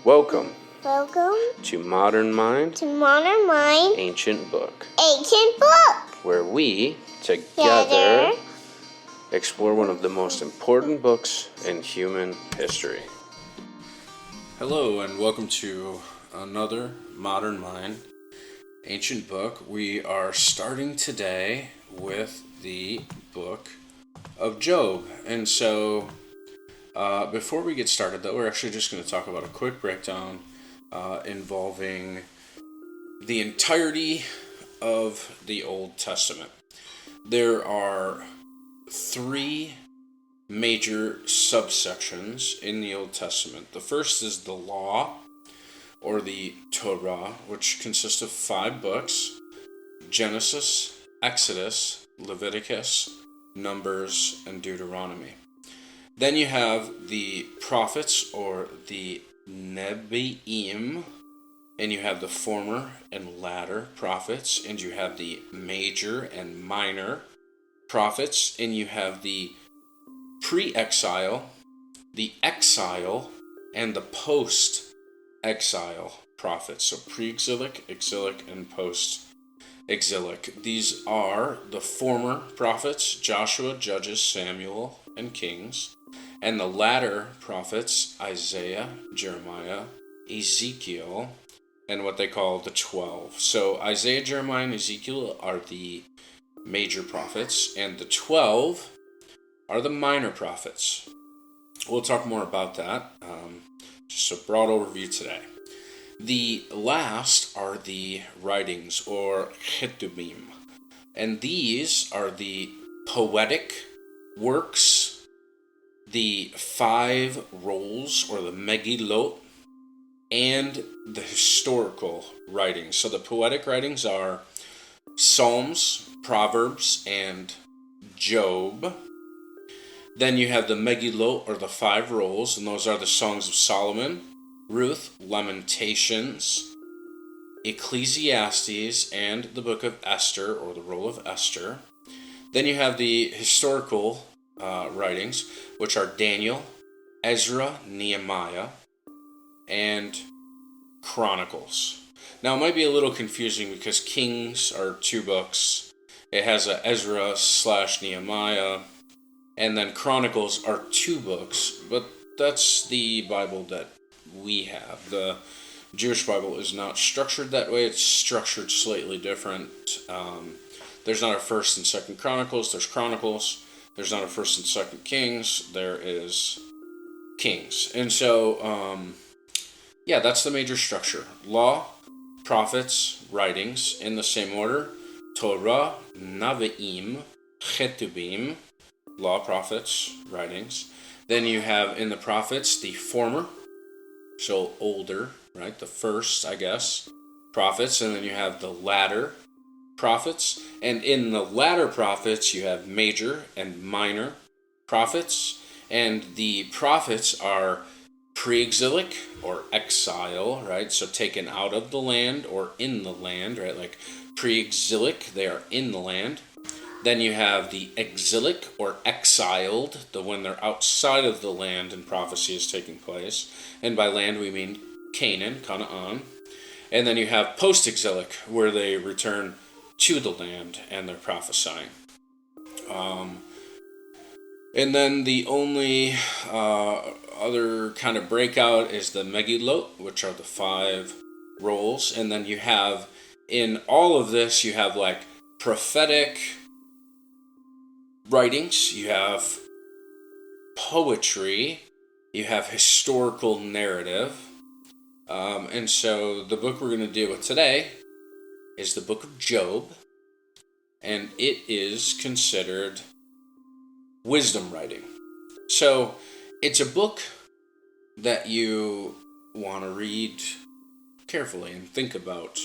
Welcome Welcome to Modern Mind, Ancient Book, where we together explore one of the most important books in human history. Hello and welcome to another Modern Mind, Ancient Book. We are starting today with the book of Job. And so before we get started, though, we're actually just going to talk about a quick breakdown involving the entirety of the Old Testament. There are three major subsections in the Old Testament. The first is the Law, or the Torah, which consists of 5 books: Genesis, Exodus, Leviticus, Numbers, and Deuteronomy. Then you have the prophets, or the Nebi'im, and you have the former and latter prophets, and you have the major and minor prophets, and you have the pre-exile, the exile, and the post-exile prophets. So pre-exilic, exilic, and post-exilic. These are the former prophets: Joshua, Judges, Samuel, and Kings. And the latter prophets: Isaiah, Jeremiah, Ezekiel, and what they call the 12. So Isaiah, Jeremiah, and Ezekiel are the major prophets, and the 12 are the minor prophets. We'll talk more about that. Just a broad overview today. The last are the writings, or Ketubim, and these are the poetic works, the 5 rolls, or the Megillot, and the historical writings. So the poetic writings are Psalms, Proverbs, and Job. Then you have the Megillot, or the 5 rolls, and those are the Songs of Solomon, Ruth, Lamentations, Ecclesiastes, and the Book of Esther, or the Roll of Esther. Then you have the historical writings, which are Daniel, Ezra, Nehemiah, and Chronicles. Now, it might be a little confusing because Kings are 2 books. It has a Ezra/Nehemiah, and then Chronicles are 2 books, but that's the Bible that we have. The Jewish Bible is not structured that way. It's structured slightly different. There's not a 1st and 2nd Chronicles. There's Chronicles. There's not a 1st and 2nd Kings. There is Kings. And so, that's the major structure. Law, prophets, writings, in the same order: Torah, Nevi'im, Ketubim, law, prophets, writings. Then you have in the prophets the former, so older, right? The first, I guess, prophets. And then you have the latter prophets. And in the latter prophets, you have major and minor prophets. And the prophets are pre-exilic, or exile, right? So taken out of the land or in the land, right? Like pre-exilic, they are in the land. Then you have the exilic, or exiled, the when they're outside of the land and prophecy is taking place. And by land we mean Canaan. And then you have post-exilic, where they return to the land and they're prophesying. And then the only other kind of breakout is the Megillot, which are the 5 rolls. And then you have, in all of this, you have like prophetic writings, you have poetry, you have historical narrative. And so the book we're going to deal with today is the book of Job, and it is considered wisdom writing. So it's a book that you want to read carefully and think about.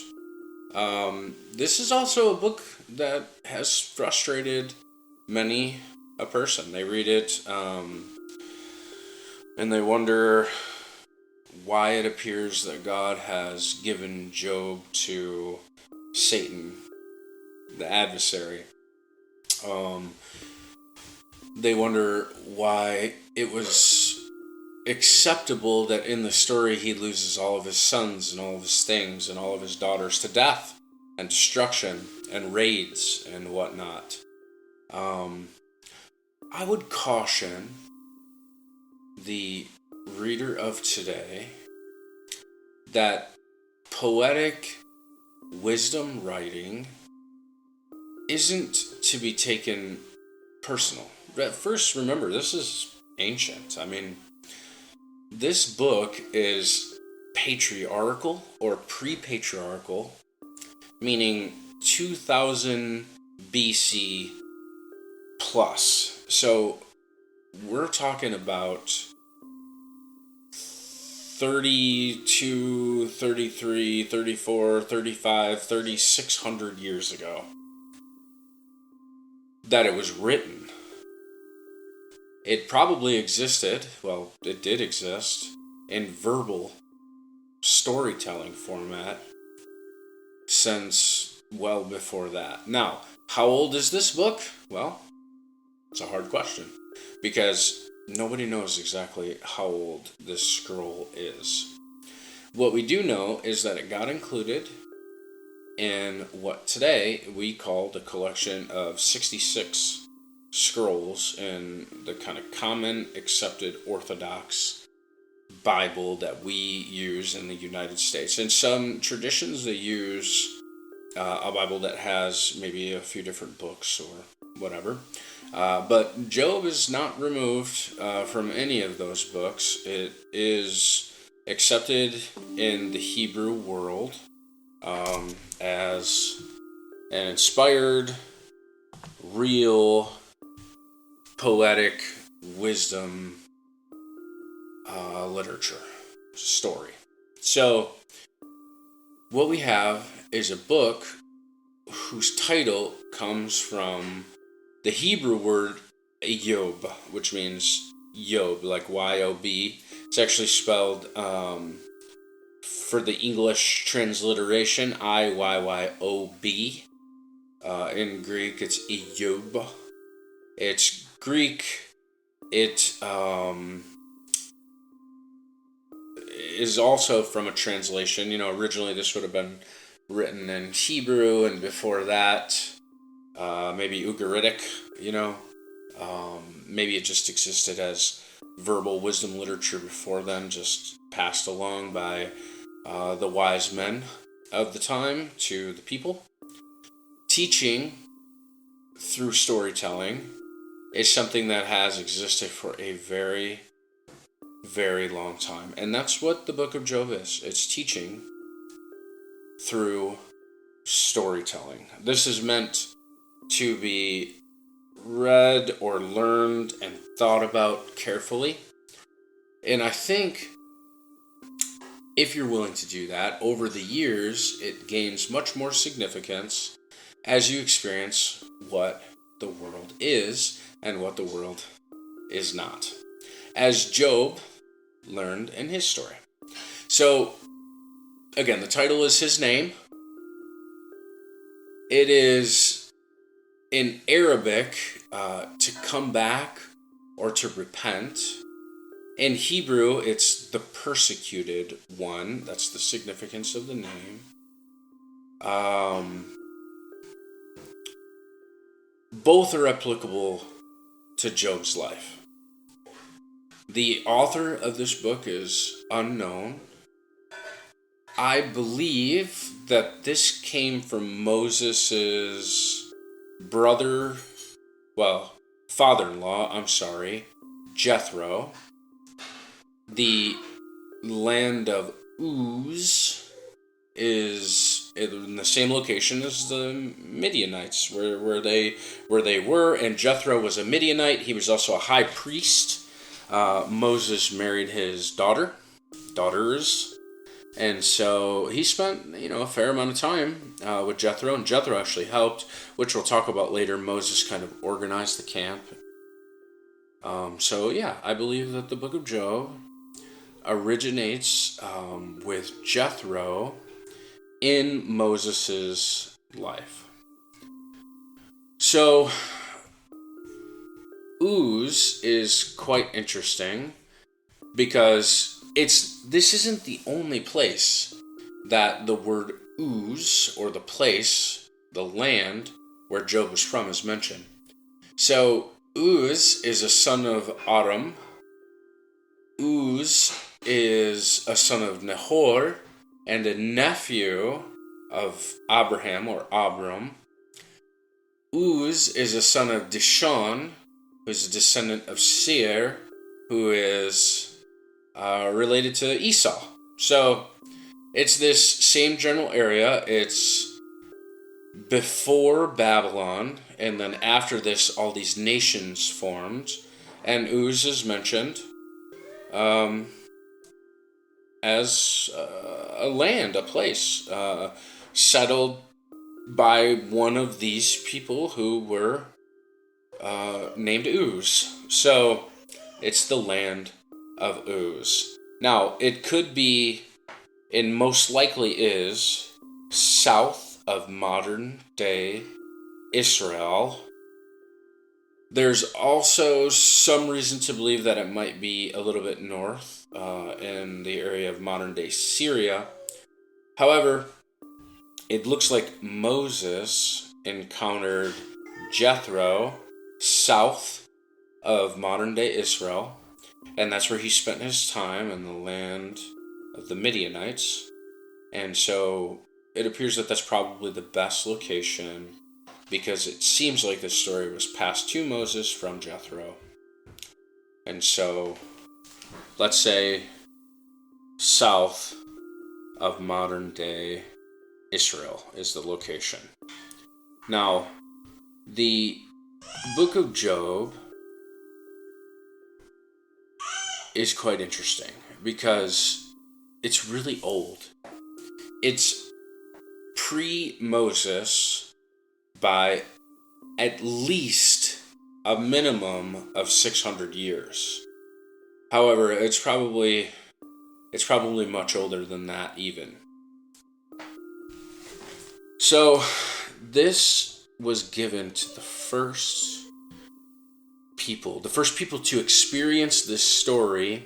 This is also a book that has frustrated many a person. They read it and they wonder why it appears that God has given Job to Satan, the adversary. They wonder why it was acceptable that in the story he loses all of his sons and all of his things and all of his daughters to death and destruction and raids and whatnot. I would caution the reader of today that poetic wisdom writing isn't to be taken personal. First, remember, this is ancient. I mean, this book is patriarchal or pre-patriarchal, meaning 2000 BC plus. So we're talking about 32, 33, 34, 35, 3600 years ago that it was written. It probably existed, well, it did exist, in verbal storytelling format since well before that. Now, how old is this book? Well, it's a hard question because nobody knows exactly how old this scroll is. What we do know is that it got included in what today we call the collection of 66 scrolls in the kind of common accepted Orthodox Bible that we use in the United States. In some traditions, they use a Bible that has maybe a few different books or whatever. But Job is not removed from any of those books. It is accepted in the Hebrew world as an inspired, real, poetic wisdom literature story. So what we have is a book whose title comes from the Hebrew word Yob, which means Yob, like Y-O-B. It's actually spelled, for the English transliteration, I-Y-Y-O-B. In Greek, it's Eyob. It's Greek. It is also from a translation. Originally this would have been written in Hebrew, and before that, maybe Ugaritic, maybe it just existed as verbal wisdom literature before then, just passed along by the wise men of the time to the people. Teaching through storytelling is something that has existed for a very, very long time. And that's what the book of Job is. It's teaching through storytelling. This is meant to be read or learned and thought about carefully. And I think if you're willing to do that, over the years, it gains much more significance as you experience what the world is and what the world is not, as Job learned in his story. So, again, the title is his name. It is in Arabic to come back or to repent. In Hebrew, it's the persecuted one. That's the significance of the name. Both are applicable to Job's life. The author of this book is unknown. I believe that this came from Moses' father-in-law, Jethro. The land of Uz is in the same location as the Midianites, where they were, and Jethro was a Midianite. He was also a high priest. Moses married his daughters, and so he spent a fair amount of time with Jethro, and Jethro actually helped, which we'll talk about later. Moses kind of organized the camp. I believe that the book of Job originates with Jethro in Moses' life. So, Uz is quite interesting because this isn't the only place that the word Uz, or the place, the land where Job was from, is mentioned. So Uz is a son of Aram. Uz is a son of Nahor and a nephew of Abraham or Abram. Uz is a son of Dishon, who's a descendant of Seir, who is related to Esau. So it's this same general area. It's before Babylon, and then after this, all these nations formed, and Uz is mentioned as a land, a place, settled by one of these people who were named Uz. So it's the land of Uz. Now, it could be, and most likely is, south of modern-day Israel. There's also some reason to believe that it might be a little bit north in the area of modern-day Syria. However, it looks like Moses encountered Jethro south of modern-day Israel, and that's where he spent his time, in the land of the Midianites. And so it appears that that's probably the best location, because it seems like this story was passed to Moses from Jethro. And so, let's say south of modern-day Israel is the location. Now, the book of Job is quite interesting because it's really old. It's pre-Moses by at least a minimum of 600 years. However, it's probably much older than that even. So, this was given to the first people to experience this story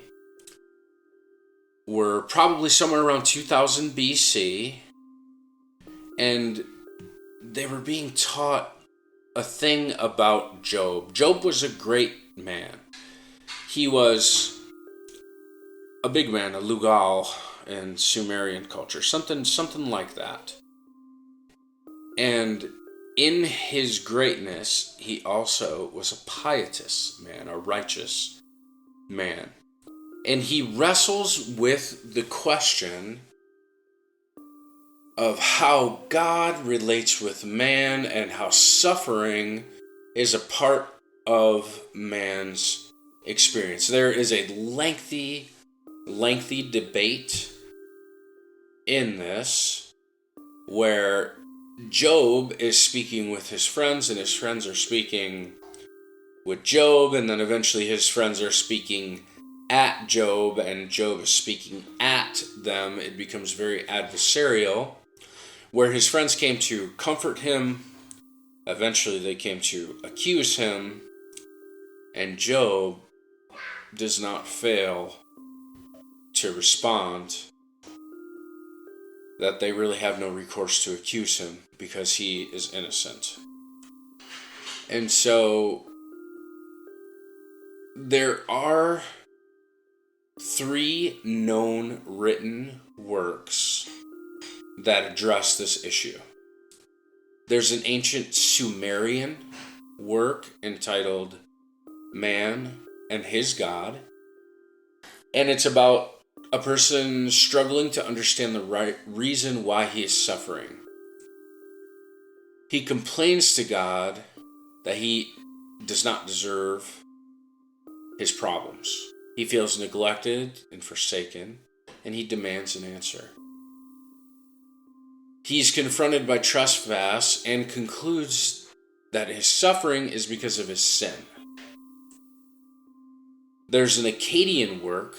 were probably somewhere around 2000 BC, and they were being taught a thing about Job. Job was a great man. He was a big man, a Lugal in Sumerian culture, something like that. And in his greatness, he also was a pietous man, a righteous man. And he wrestles with the question of how God relates with man and how suffering is a part of man's experience. There is a lengthy debate in this where Job is speaking with his friends, and his friends are speaking with Job, and then eventually his friends are speaking at Job, and Job is speaking at them. It becomes very adversarial, where his friends came to comfort him. Eventually they came to accuse him, and Job does not fail to respond that they really have no recourse to accuse him because he is innocent. And so there are 3 known written works that address this issue. There's an ancient Sumerian work entitled Man and His God, and it's about a person struggling to understand the right reason why he is suffering. He complains to God that he does not deserve his problems. He feels neglected and forsaken, and he demands an answer. He's confronted by trespass and concludes that his suffering is because of his sin. There's an Akkadian work,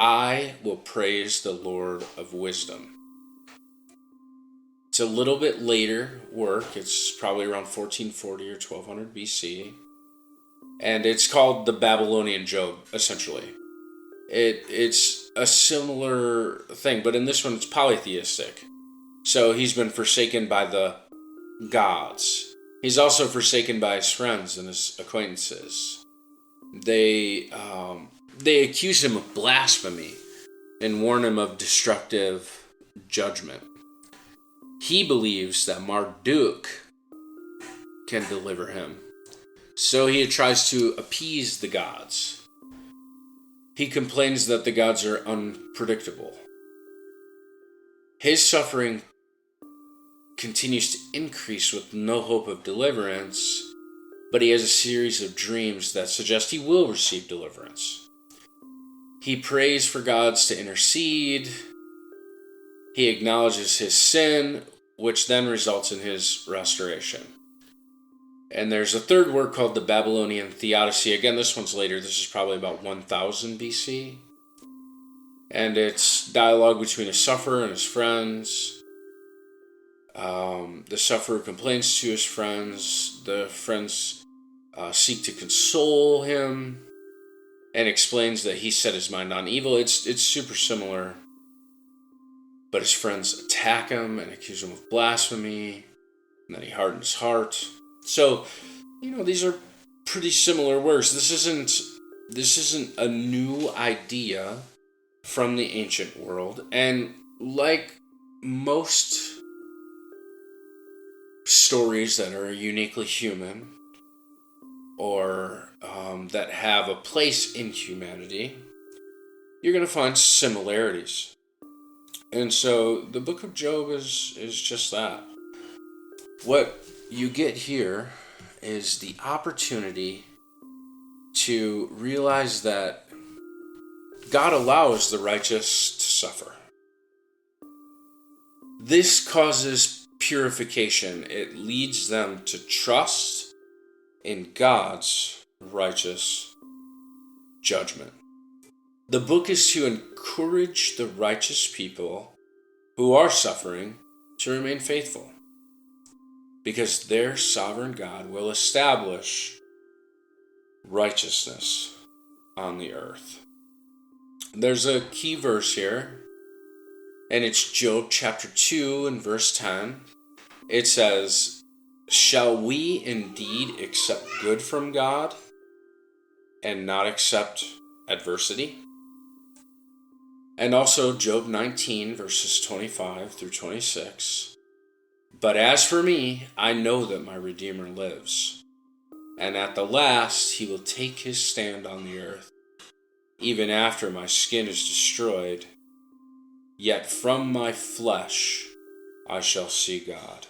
I Will Praise the Lord of Wisdom. It's a little bit later work. It's probably around 1440 or 1200 BC. And it's called the Babylonian Job, essentially. It's a similar thing, but in this one it's polytheistic. So he's been forsaken by the gods. He's also forsaken by his friends and his acquaintances. They accuse him of blasphemy and warn him of destructive judgment. He believes that Marduk can deliver him, so he tries to appease the gods. He complains that the gods are unpredictable. His suffering continues to increase with no hope of deliverance, but he has a series of dreams that suggest he will receive deliverance. He prays for gods to intercede. He acknowledges his sin, which then results in his restoration. And there's a third work called the Babylonian Theodicy. Again, this one's later. This is probably about 1000 BC. And it's dialogue between a sufferer and his friends. The sufferer complains to his friends. The friends seek to console him and explains that he set his mind on evil. It's super similar. But his friends attack him and accuse him of blasphemy. And then he hardens his heart. So, these are pretty similar works. This isn't a new idea from the ancient world. And like most stories that are uniquely human or that have a place in humanity, you're going to find similarities. And so the book of Job is just that. What you get here is the opportunity to realize that God allows the righteous to suffer. This causes purification. It leads them to trust in God's righteous judgment. The book is to encourage the righteous people who are suffering to remain faithful, because their sovereign God will establish righteousness on the earth. There's a key verse here, and it's Job chapter 2 and verse 10. It says, "Shall we indeed accept good from God and not accept adversity?" And also Job 19 verses 25 through 26. "But as for me, I know that my Redeemer lives, and at the last he will take his stand on the earth. Even after my skin is destroyed, yet from my flesh I shall see God."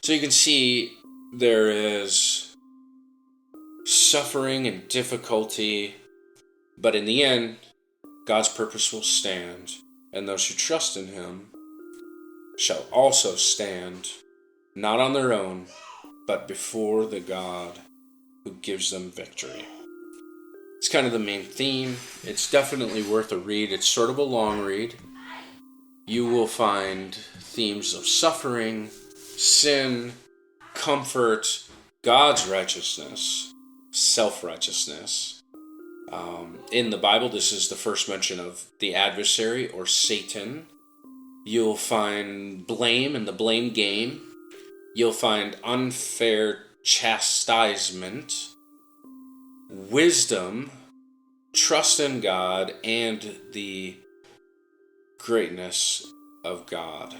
So you can see there is suffering and difficulty, but in the end, God's purpose will stand, and those who trust in him shall also stand, not on their own, but before the God who gives them victory. It's kind of the main theme. It's definitely worth a read. It's sort of a long read. You will find themes of suffering, sin, comfort, God's righteousness, self-righteousness. In the Bible, this is the first mention of the adversary or Satan. You'll find blame and the blame game. You'll find unfair chastisement, wisdom, trust in God, and the greatness of God.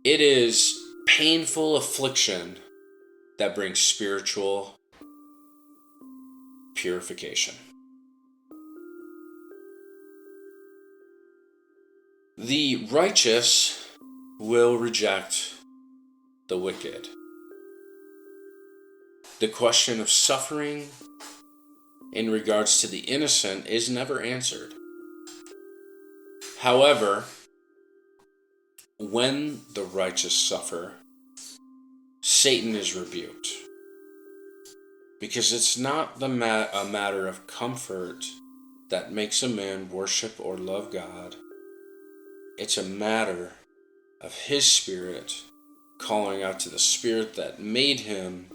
It is painful affliction that brings spiritual purification. The righteous will reject the wicked. The question of suffering in regards to the innocent is never answered. However, when the righteous suffer, Satan is rebuked. Because it's not a matter of comfort that makes a man worship or love God. It's a matter of his spirit calling out to the spirit that made him.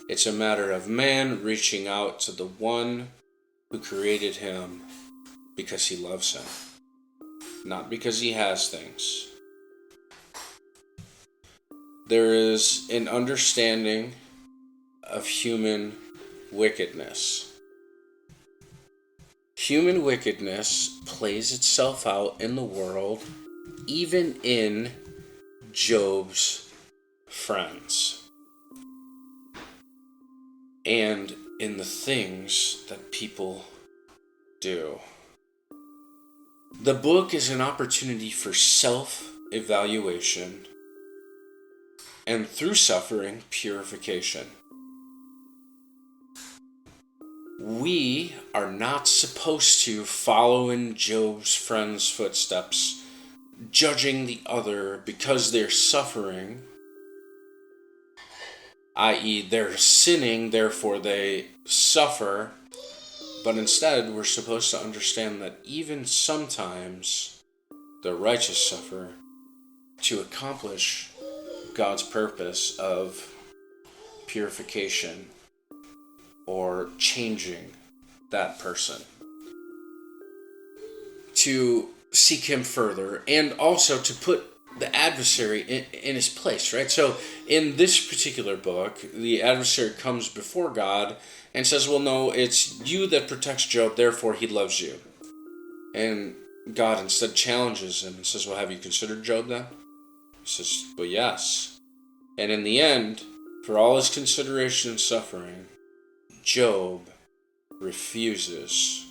It's a matter of man reaching out to the one who created him because he loves him, not because he has things. There is an understanding of human wickedness. Human wickedness plays itself out in the world, even in Job's friends, and in the things that people do. The book is an opportunity for self-evaluation and, through suffering, purification. We are not supposed to follow in Job's friends' footsteps, judging the other because they're suffering, i.e., they're sinning, therefore they suffer. But instead, we're supposed to understand that even sometimes the righteous suffer to accomplish God's purpose of purification or changing that person, to seek him further, and also to put the adversary in his place, right? So in this particular book, the adversary comes before God and says, well, no, it's you that protects Job, therefore he loves you. And God instead challenges him and says, well, have you considered Job then? He says, well, yes. And in the end, for all his consideration and suffering, Job refuses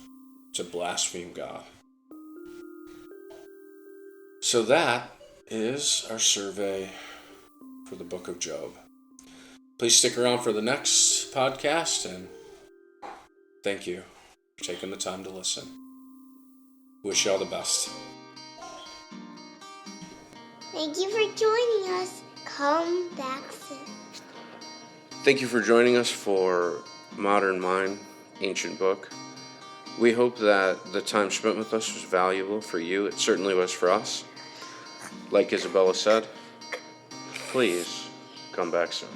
to blaspheme God. So that is our survey for the book of Job. Please stick around for the next podcast, and thank you for taking the time to listen. Wish you all the best. Thank you for joining us. Come back soon. Thank you for joining us for Modern Mind, Ancient Book. We hope that the time spent with us was valuable for you. It certainly was for us. Like Isabella said, please come back soon.